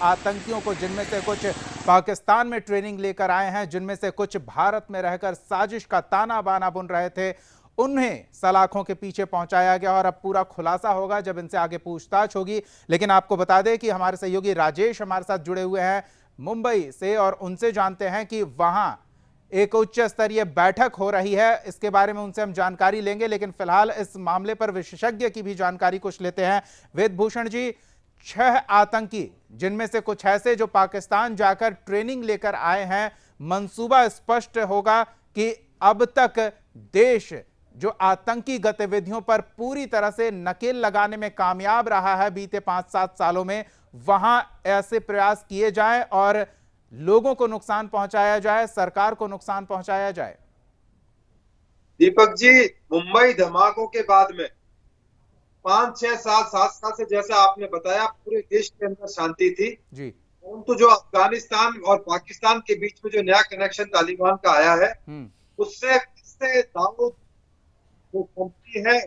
आतंकियों को, जिनमें से कुछ पाकिस्तान में ट्रेनिंग लेकर आए हैं, जिनमें से कुछ भारत में रहकर साजिश का ताना बाना बुन रहे थे, उन्हें सलाखों के पीछे पहुंचाया गया और अब पूरा खुलासा होगा जब इनसे आगे पूछताछ होगी। लेकिन आपको बता दें कि हमारे सहयोगी राजेश हमारे साथ जुड़े हुए हैं मुंबई से और उनसे जानते हैं कि वहां एक उच्च स्तरीय बैठक हो रही है। इसके बारे में उनसे हम जानकारी लेंगे, लेकिन फिलहाल इस मामले पर विशेषज्ञ की भी जानकारी कुछ लेते हैं। वेदभूषण जी, 6 आतंकी, जिनमें से कुछ ऐसे जो पाकिस्तान जाकर ट्रेनिंग लेकर आए हैं, मंसूबा स्पष्ट होगा कि अब तक देश जो आतंकी गतिविधियों पर पूरी तरह से नकेल लगाने में कामयाब रहा है बीते 5-7 सालों में, वहां ऐसे प्रयास किए जाएं और लोगों को नुकसान पहुंचाया जाए, सरकार को नुकसान पहुंचाया जाए। दीपक जी, मुंबई धमाकों के बाद में 5-6-7 साल से, जैसा आपने बताया, पूरे देश के अंदर शांति थी जी। परंतु जो अफगानिस्तान और पाकिस्तान के बीच में जो नया कनेक्शन तालिबान का आया है, उससे दाऊद जो कंपनी है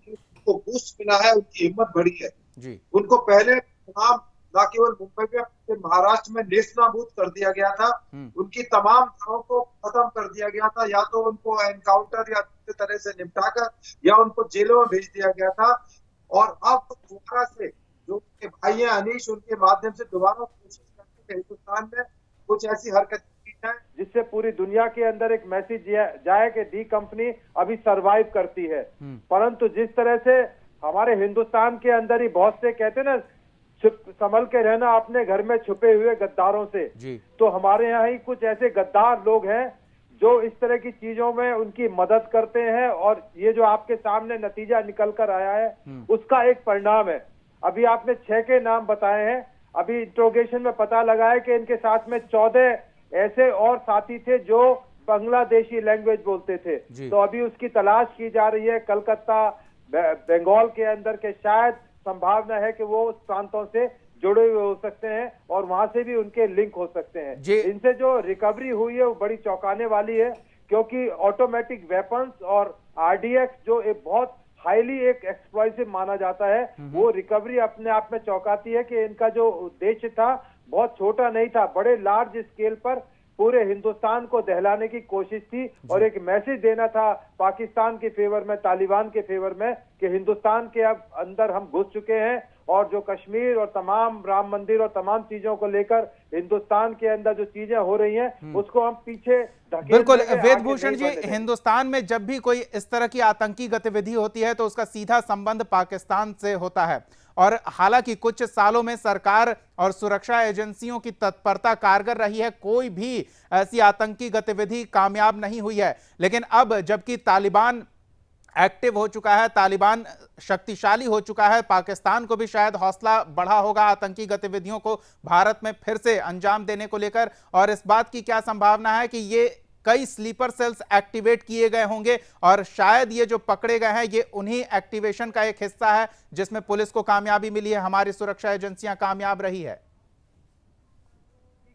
उनको बूस्ट मिला है, उनकी हिम्मत बढ़ी है जी। उनको पहले तमाम, न केवल मुंबई में, महाराष्ट्र में नेस्तनाबूद कर दिया गया था। उनकी तमाम धाराओं को खत्म कर दिया गया था, या तो उनको एनकाउंटर या दूसरे तरह से निपटाकर या उनको जेलों में भेज दिया गया था। और अब दोबारा से जो उनके भाई हैं अनीश, उनके माध्यम से दोबारा कोशिश करते हैं हिंदुस्तान में कुछ ऐसी हरकत की जाए जिससे पूरी दुनिया के अंदर एक मैसेज जाए कि डी कंपनी अभी सरवाइव करती है। परंतु जिस तरह से हमारे हिंदुस्तान के अंदर ही बहुत से कहते ना, संभल के रहना अपने घर में छुपे हुए गद्दारों से, तो हमारे यहाँ ही कुछ ऐसे गद्दार लोग हैं जो इस तरह की चीजों में उनकी मदद करते हैं। और ये जो आपके सामने नतीजा निकल कर आया है उसका एक परिणाम है। अभी आपने 6 के नाम बताए हैं, अभी इंट्रोगेशन में पता लगा है कि इनके साथ में 14 ऐसे और साथी थे जो बांग्लादेशी लैंग्वेज बोलते थे। तो अभी उसकी तलाश की जा रही है। कलकत्ता, बंगाल के अंदर के शायद संभावना है कि वो उस प्रांतों से जुड़े हुए हो सकते हैं और वहां से भी उनके लिंक हो सकते हैं। इनसे जो रिकवरी हुई है वो बड़ी चौंकाने वाली है, क्योंकि ऑटोमेटिक वेपन्स और आरडीएक्स जो एक बहुत हाईली एक एक्सप्लोसिव माना जाता है, वो रिकवरी अपने आप में चौंकाती है कि इनका जो उद्देश्य था बहुत छोटा नहीं था, बड़े लार्ज स्केल पर पूरे हिंदुस्तान को दहलाने की कोशिश थी और एक मैसेज देना था पाकिस्तान के फेवर में, तालिबान के फेवर में, कि हिंदुस्तान के अब अंदर हम घुस चुके हैं और जो कश्मीर और तमाम राम मंदिर और तमाम चीजों को लेकर हिंदुस्तान के अंदर जो चीजें हो रही हैं उसको हम पीछे ढकेल। बिल्कुल वेदभूषण जी, हिंदुस्तान में जब भी कोई इस तरह की आतंकी गतिविधि होती है तो उसका सीधा संबंध पाकिस्तान से होता है। और हालांकि कुछ सालों में सरकार और सुरक्षा एजेंसियों की तत्परता कारगर रही है, कोई भी ऐसी आतंकी गतिविधि कामयाब नहीं हुई है। लेकिन अब जबकि तालिबान एक्टिव हो चुका है, तालिबान शक्तिशाली हो चुका है, पाकिस्तान को भी शायद हौसला बढ़ा होगा आतंकी गतिविधियों को भारत में फिर से अंजाम देने को लेकर। और इस बात की क्या संभावना है कि ये कई स्लीपर सेल्स एक्टिवेट किए गए होंगे और शायद ये जो पकड़े गए हैं ये उन्हीं एक्टिवेशन का एक हिस्सा है जिसमें पुलिस को कामयाबी मिली है, हमारी सुरक्षा एजेंसियां कामयाब रही है।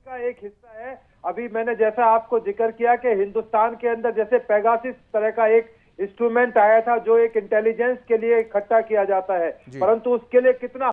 का एक हिस्सा है। अभी मैंने जैसा आपको जिक्र किया कि हिंदुस्तान के अंदर जैसे पेगासिस तरह का एक इंस्ट्रूमेंट आया था जो एक इंटेलिजेंस के लिए इकट्ठा किया जाता है, परंतु उसके लिए कितना